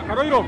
Karoiro.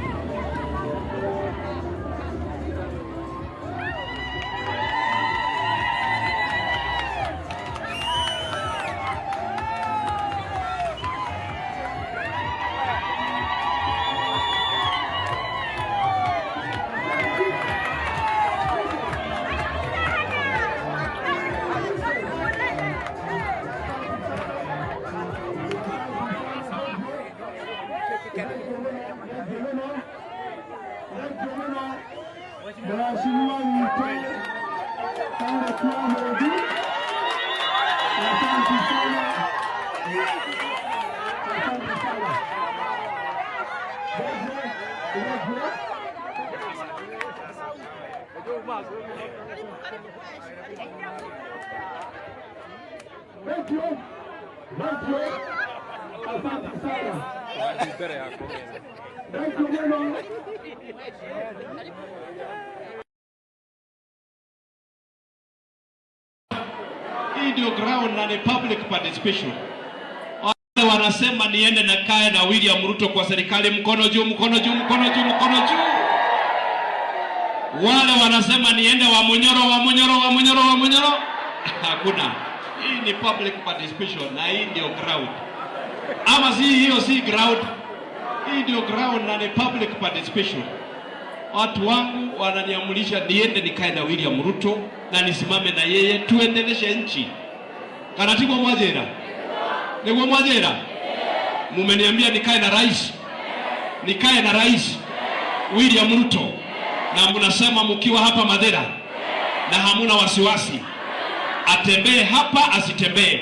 Hii ndio ground na ni public participation. Wale wanasema niende na kae na William Ruto kwa serikali, mkono juu, mkono juu, mkono juu, mkono juu. Wale wanasema niende Wamunyoro. Hakuna. Hii ni public participation na hii ndio ground. Ama si hiyo si ground. Hii ndio ground na ni public participation. watu wangu wananiamulisha niende nikae na William Ruto na nisimame na yeye tuendeleshe nchi. Kanatibu mwajera. Niguo mwajera. Mumeniambia nikae na rais. Nikae na rais William Ruto. Na mnasema mkiwa hapa Madera na hamuna wasiwasi. Atembee hapa asitembee.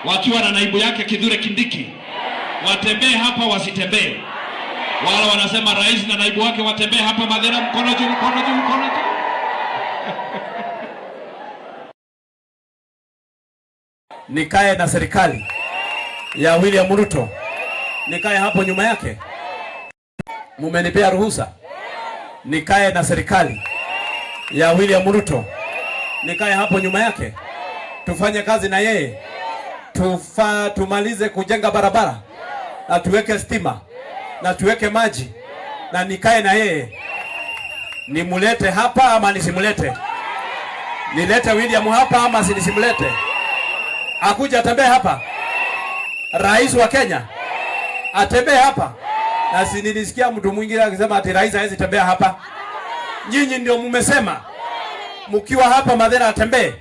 Wakiwa na naibu yake Kithure Kindiki. Watembee hapa wasitembee. Wala wanasema rais na naibu wake watembee hapa Madera, mkono juu, mkono juu, mkono juu. Nikae na serikali ya William Ruto. Nikae hapo nyuma yake. Mumenipea ruhusa. Nikae na serikali ya William Ruto. Nikae hapo nyuma yake. Tufanye kazi na yeye. Tumalize kujenga barabara. Na tuweke stima. Na tuweke maji. Na nikae na yeye. Nimulete hapa ama nisimulete? Nilete William hapa ama nisimulete? Akuja atembee hapa. Rais wa Kenya atembee hapa. Na si nilisikia mtu mwingine akisema ati rais hawezi tembea hapa. Nyinyi ndio mmesema mkiwa hapa Madera atembee.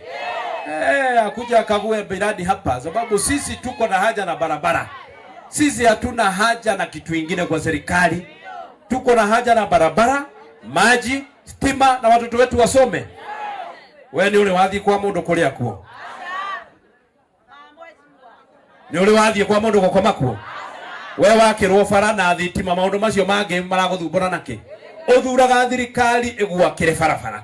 Akuja akague miradi hapa, sababu sisi tuko na haja na barabara. Sisi hatuna haja na kitu kingine kwa serikali. Tuko na haja na barabara, maji, stima na watoto wetu wasome. Wewe ni ule wathi kwa mundu kuria kuo. Ni ule wathi kwa mundu gukoma kuo. Wewe wakirwo bara na thitima maundu macio mangi maraguthumbura naki. Uthuraga thirikari igwakire barabara.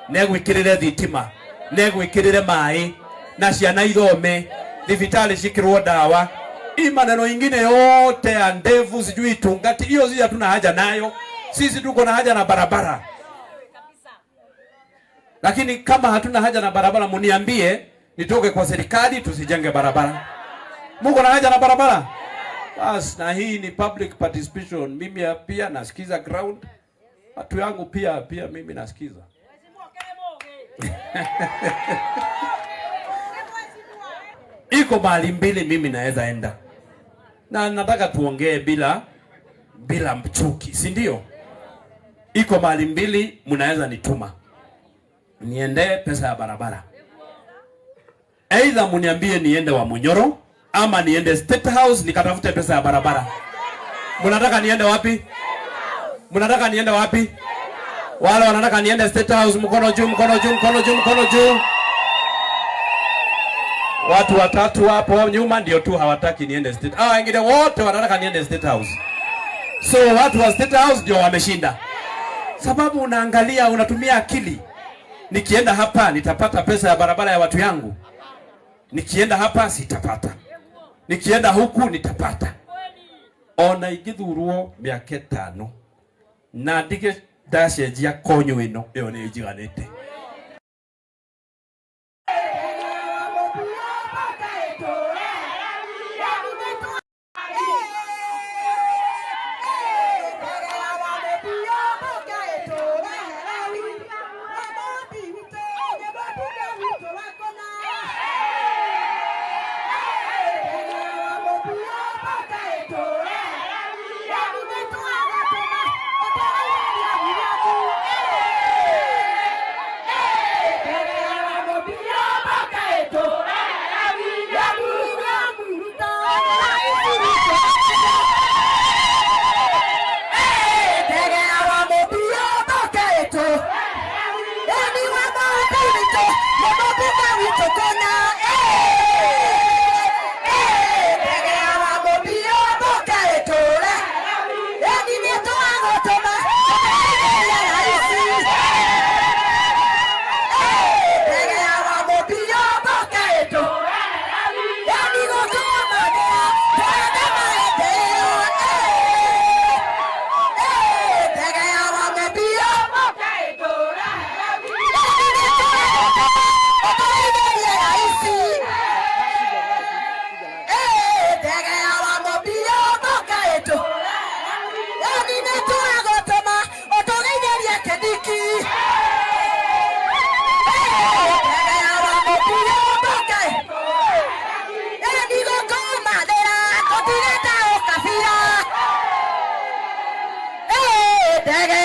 Negwikirire thitima, negwikirire mai, na ciana ithome, thibitari cikirwo dawa. Maneno ingine yote ya ndevu sijui tungati, hiyo sisi hatuna haja nayo. Sisi tuko na haja na barabara. Lakini kama hatuna haja na barabara, muniambie nitoke kwa serikali tusijenge barabara. Mungu na haja na barabara. Bas, na hii ni public participation. Mimi pia nasikiza ground. Watu yangu pia mimi nasikiza. Iko mahali mbili mimi naweza enda. Na nataka tuongee bila mchuki, si ndio? Iko mahali mbili mnaweza nituma. Niende pesa ya barabara. Aidha mniambie niende Wamunyoro ama niende State House nikatafute pesa ya barabara. Mnataka niende wapi? Mnataka niende wapi? Wale wanataka niende State House, mkono juu, mkono juu, mkono juu, mkono juu. Watu watatu hapo nyuma ndio tu hawataki niende State. Wengine wote wanataka niende State House. So watu wa State House ndio wameshinda. Sababu unaangalia, unatumia akili. Nikienda hapa nitapata pesa ya barabara ya watu yangu. Nikienda hapa sitapata. Nikienda huku nitapata. Ona igithurwo miaka 5 na ndige ndacenjia konyo ino iyo ni njiganite. Dega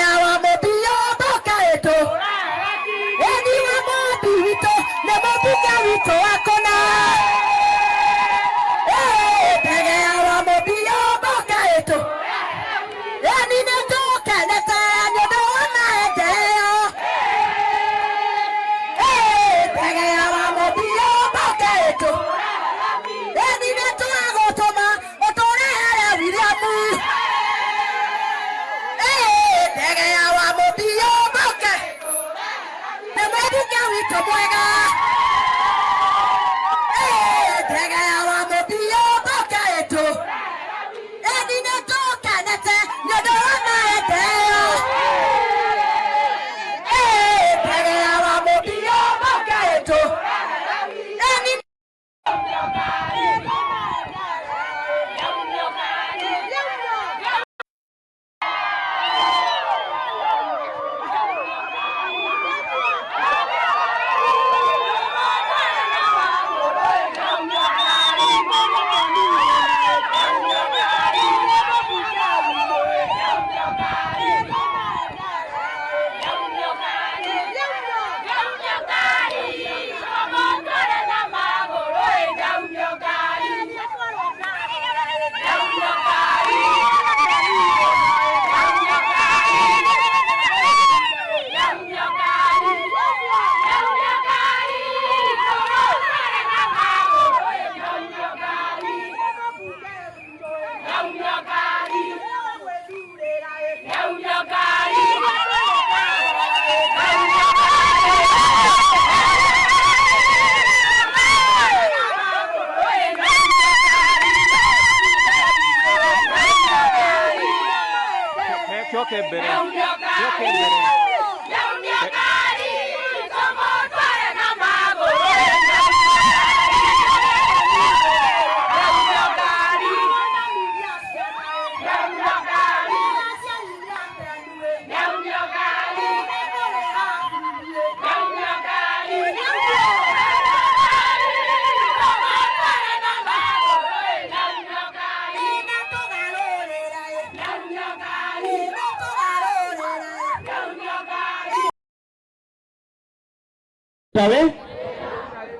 Tawe?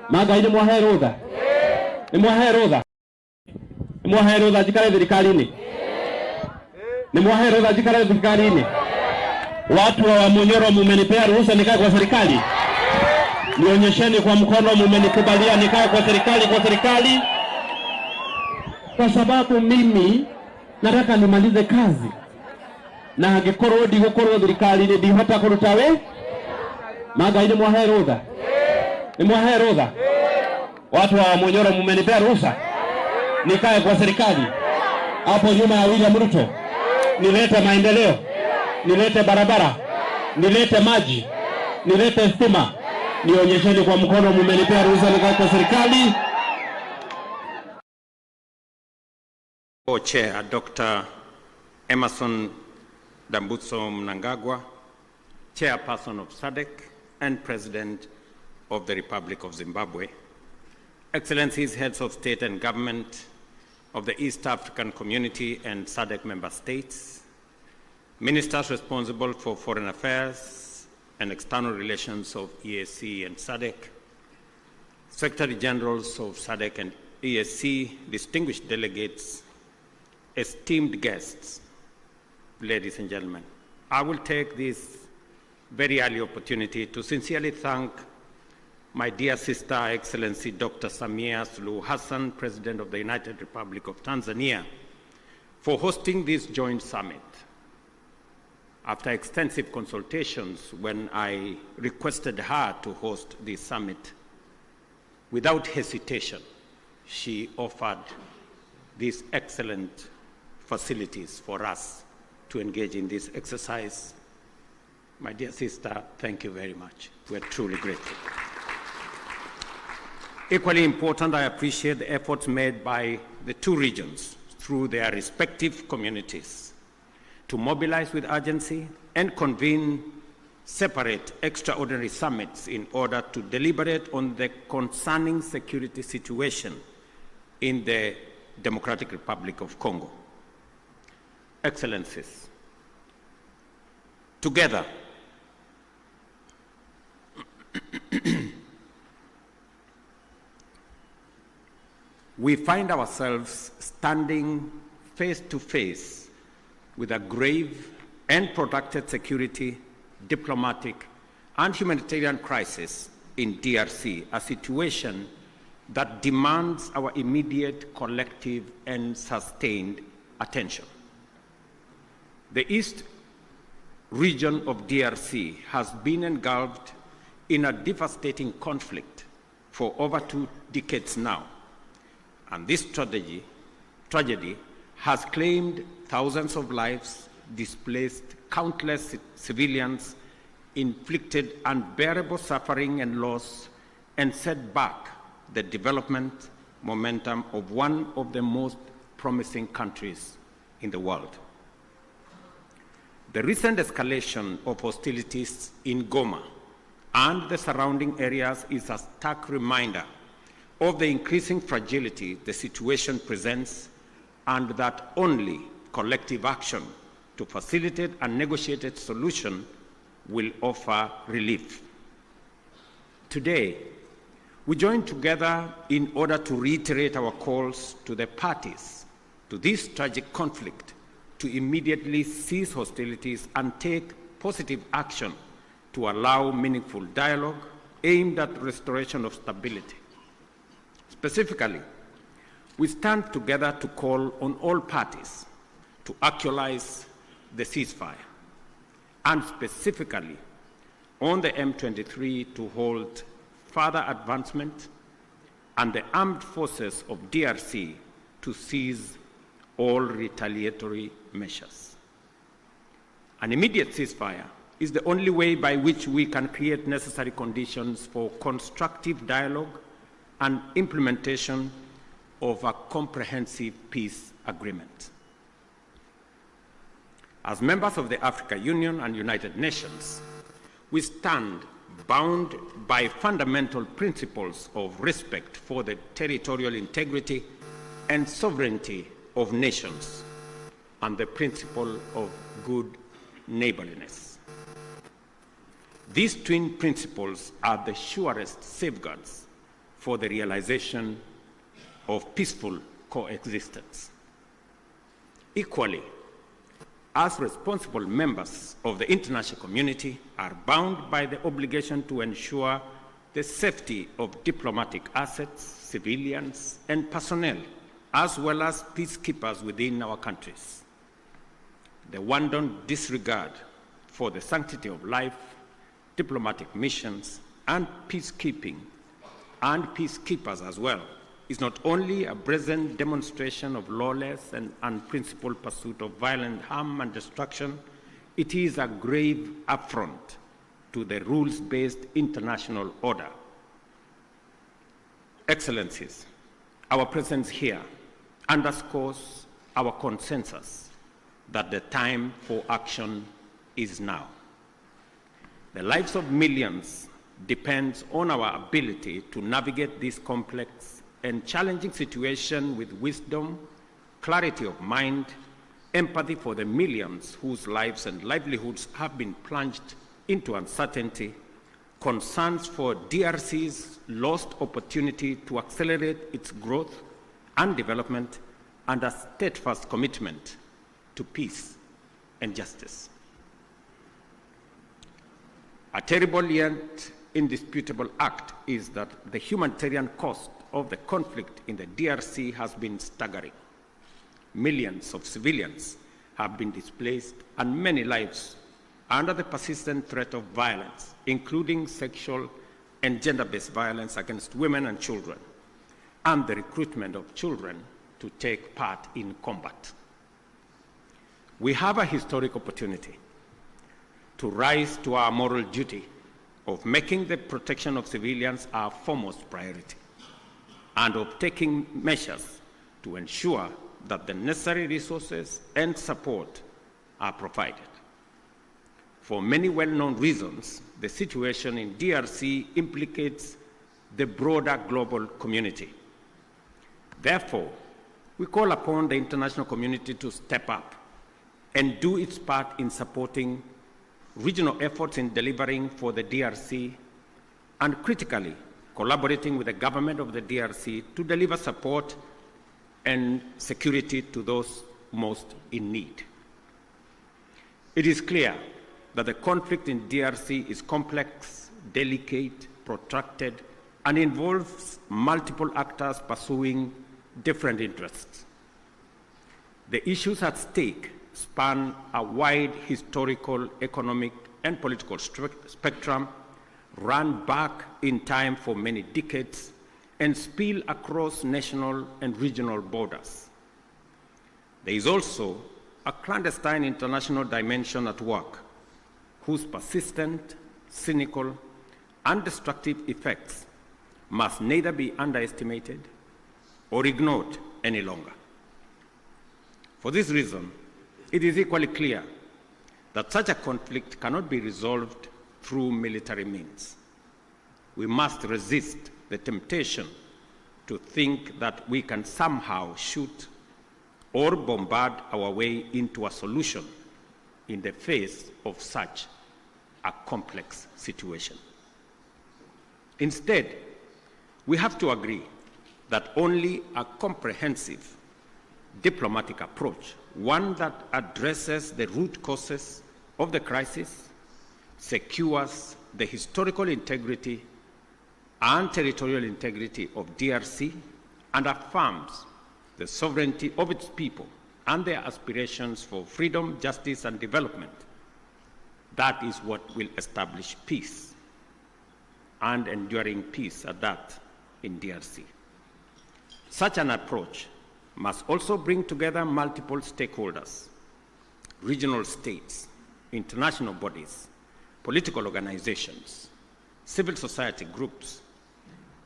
Magai ni mwaherutha. Ni mwaherutha. Ni mwaherutha jikare thirikari-ini. Ni mwaherutha jikare thirikari-ini. Watu wa Wamunyoro mumenipea ruhusa nikae kwa serikali. Nionyesheni kwa mkono mumenikubalia nikae kwa serikali. Kwa sababu mimi nataka nimalize kazi. Na angikorwo ndigũkorwo thirikari-ini ndihota kũruta we. Magai ni mwaherutha. Ni mwaherutha. Watu wa Wamunyoro mumenipea ruhusa nikae kwa serikali hapo nyuma ya William Ruto, nilete maendeleo, nilete barabara, nilete maji, nilete stima. Nionyesheni kwa mkono mumenipea ruhusa nikae kwa serikali. Co-Chair Dr. Emerson Dambuso Mnangagwa, Chairperson of SADC and President of the Republic of Zimbabwe, Excellencies, Heads of State and Government of the East African Community and SADC member states, Ministers responsible for Foreign Affairs and External Relations of EAC and SADC, Secretary Generals of SADC and EAC, distinguished delegates, esteemed guests, ladies and gentlemen, I will take this very early opportunity to sincerely thank my dear sister, Excellency Dr. Samia Suluhu Hassan, President of the United Republic of Tanzania, for hosting this joint summit. After extensive consultations, when I requested her to host this summit, without hesitation, she offered these excellent facilities for us to engage in this exercise. My dear sister, thank you very much. We're truly grateful. Equally important, I appreciate the efforts made by the two regions through their respective communities to mobilize with urgency and convene separate extraordinary summits in order to deliberate on the concerning security situation in the Democratic Republic of Congo. Excellencies, together, we find ourselves standing face to face with a grave and protracted security, diplomatic, and humanitarian crisis in DRC, a situation that demands our immediate, collective, and sustained attention. The East region of DRC has been engulfed in a devastating conflict for over 2 decades now, and this tragedy has claimed thousands of lives, displaced countless civilians, inflicted unbearable suffering and loss, and set back the development momentum of one of the most promising countries in the world. The recent escalation of hostilities in Goma and the surrounding areas is a stark reminder of the increasing fragility the situation presents, and that only collective action to facilitate a negotiated solution will offer relief. Today, we join together in order to reiterate our calls to the parties to this tragic conflict to immediately cease hostilities and take positive action to allow meaningful dialogue aimed at restoration of stability. Specifically, we stand together to call on all parties to actualize the ceasefire, and specifically on the M23 to hold further advancement, and the armed forces of DRC to cease all retaliatory measures. An immediate ceasefire is the only way by which we can create necessary conditions for constructive dialogue and implementation of a comprehensive peace agreement. As members of the African Union and United Nations, we stand bound by fundamental principles of respect for the territorial integrity and sovereignty of nations and the principle of good neighborliness. These twin principles are the surest safeguards for the realization of peaceful coexistence. Equally, as responsible members of the international community are bound by the obligation to ensure the safety of diplomatic assets, civilians, and personnel, as well as peacekeepers within our countries. The wanton disregard for the sanctity of life, diplomatic missions, and peacekeeping, and peacekeepers as well, is not only a brazen demonstration of lawless and unprincipled pursuit of violent harm and destruction, it is a grave affront to the rules-based international order. Excellencies, our presence here underscores our consensus that the time for action is now. The lives of millions depends on our ability to navigate this complex and challenging situation with wisdom, clarity of mind, empathy for the millions whose lives and livelihoods have been plunged into uncertainty, concerns for DRC's lost opportunity to accelerate its growth and development, and a steadfast commitment to peace and justice. A terrible yet indisputable act is that the humanitarian cost of the conflict in the DRC has been staggering. Millions of civilians have been displaced and many lives under the persistent threat of violence, including sexual and gender-based violence against women and children, and the recruitment of children to take part in combat. We have a historic opportunity to rise to our moral duty of making the protection of civilians our foremost priority, and of taking measures to ensure that the necessary resources and support are provided. For many well-known reasons, the situation in DRC implicates the broader global community. Therefore, we call upon the international community to step up and do its part in supporting regional efforts in delivering for the DRC, and critically, collaborating with the government of the DRC to deliver support and security to those most in need. It is clear that the conflict in DRC is complex, delicate, protracted, and involves multiple actors pursuing different interests. The issues at stake span a wide historical, economic, and political spectrum, run back in time for many decades, and spill across national and regional borders. There is also a clandestine international dimension at work, whose persistent, cynical, and destructive effects must neither be underestimated or ignored any longer. For this reason, it is equally clear that such a conflict cannot be resolved through military means. We must resist the temptation to think that we can somehow shoot or bombard our way into a solution in the face of such a complex situation. Instead, we have to agree that only a comprehensive diplomatic approach, one that addresses the root causes of the crisis, secures the historical integrity and territorial integrity of DRC, and affirms the sovereignty of its people and their aspirations for freedom, justice, and development. That is what will establish peace, and enduring peace at that, in DRC. Such an approach must also bring together multiple stakeholders, regional states, international bodies, political organizations, civil society groups,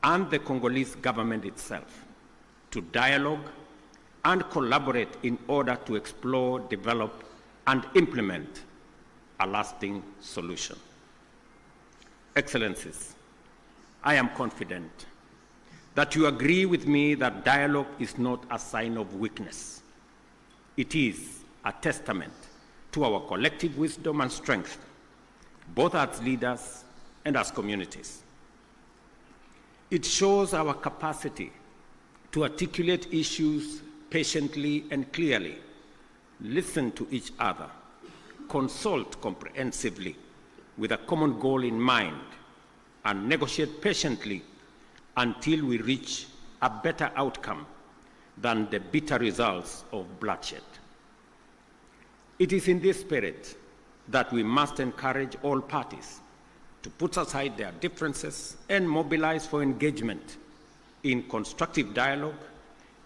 and the Congolese government itself to dialogue and collaborate in order to explore, develop, and implement a lasting solution. Excellencies, I am confident that you agree with me that dialogue is not a sign of weakness. It is a testament to our collective wisdom and strength, both as leaders and as communities. It shows our capacity to articulate issues patiently and clearly, listen to each other, consult comprehensively with a common goal in mind, and negotiate patiently until we reach a better outcome than the bitter results of bloodshed. It is in this spirit that we must encourage all parties to put aside their differences and mobilize for engagement in constructive dialogue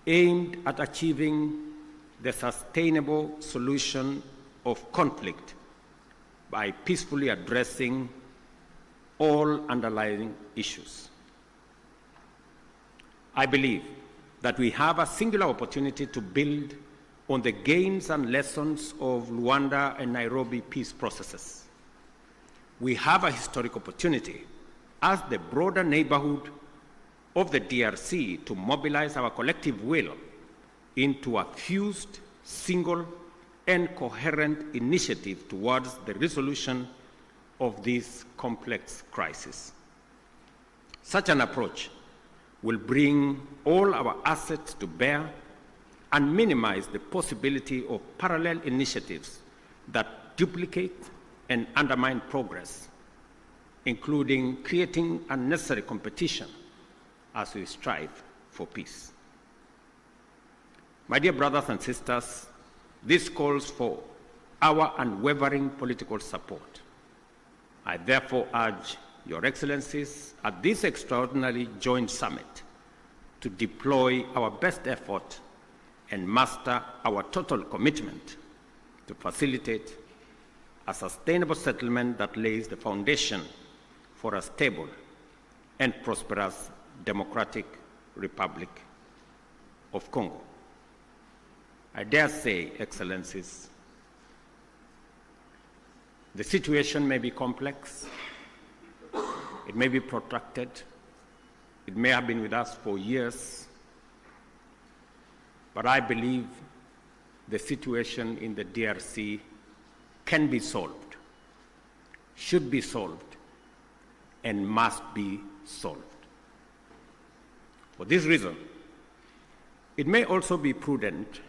aimed at achieving the sustainable solution of conflict by peacefully addressing all underlying issues. I believe that we have a singular opportunity to build on the gains and lessons of Luanda and Nairobi peace processes. We have a historic opportunity as the broader neighborhood of the DRC to mobilize our collective will into a fused, single, and coherent initiative towards the resolution of this complex crisis. Such an approach will bring all our assets to bear and minimize the possibility of parallel initiatives that duplicate and undermine progress, including creating unnecessary competition as we strive for peace. My dear brothers and sisters, this calls for our unwavering political support. I therefore urge Your Excellencies at this extraordinary joint summit to deploy our best effort and muster our total commitment to facilitate a sustainable settlement that lays the foundation for a stable and prosperous democratic Republic of Congo. I dare say, Excellencies, the situation may be complex, it may be protracted, it may have been with us for years, but I believe the situation in the DRC can be solved, should be solved, and must be solved. For this reason, it may also be prudent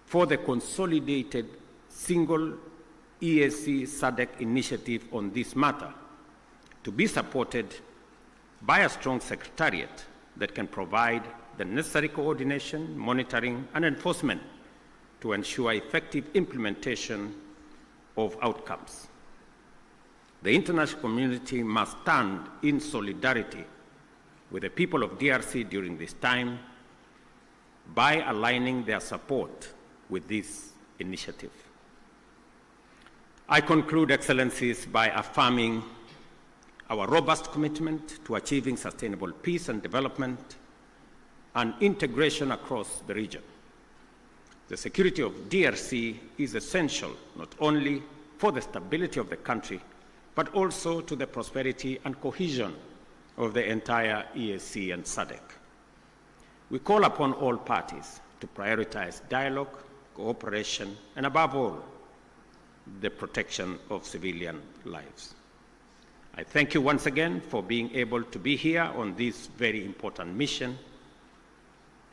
for the consolidated single EAC SADC initiative on this matter to be supported by a strong secretariat that can provide the necessary coordination, monitoring, and enforcement to ensure effective implementation of outcomes. The international community must stand in solidarity with the people of DRC during this time by aligning their support with this initiative. I conclude, Excellencies, by affirming our robust commitment to achieving sustainable peace and development and integration across the region. The security of DRC is essential not only for the stability of the country, but also to the prosperity and cohesion of the entire EAC and SADC. We call upon all parties to prioritize dialogue, cooperation, and above all, the protection of civilian lives. I thank you once again for being able to be here on this very important mission.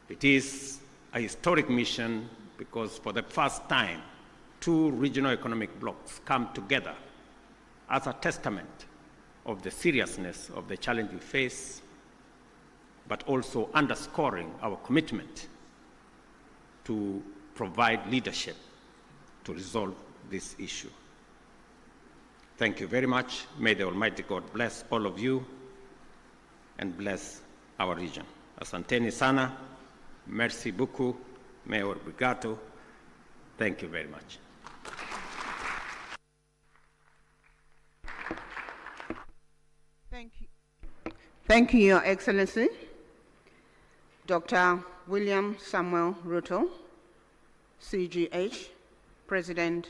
It is a historic mission because for the first time, two regional economic blocs come together as a testament of the seriousness of the challenge we face, but also underscoring our commitment to provide leadership to resolve this issue. Thank you very much. May the Almighty God bless all of you and bless our region. Asanteni sana, merci beaucoup, Mayor Rigathi. Thank you very much. Thank you, Your Excellency, Dr. William Samuel Ruto, CGH, President.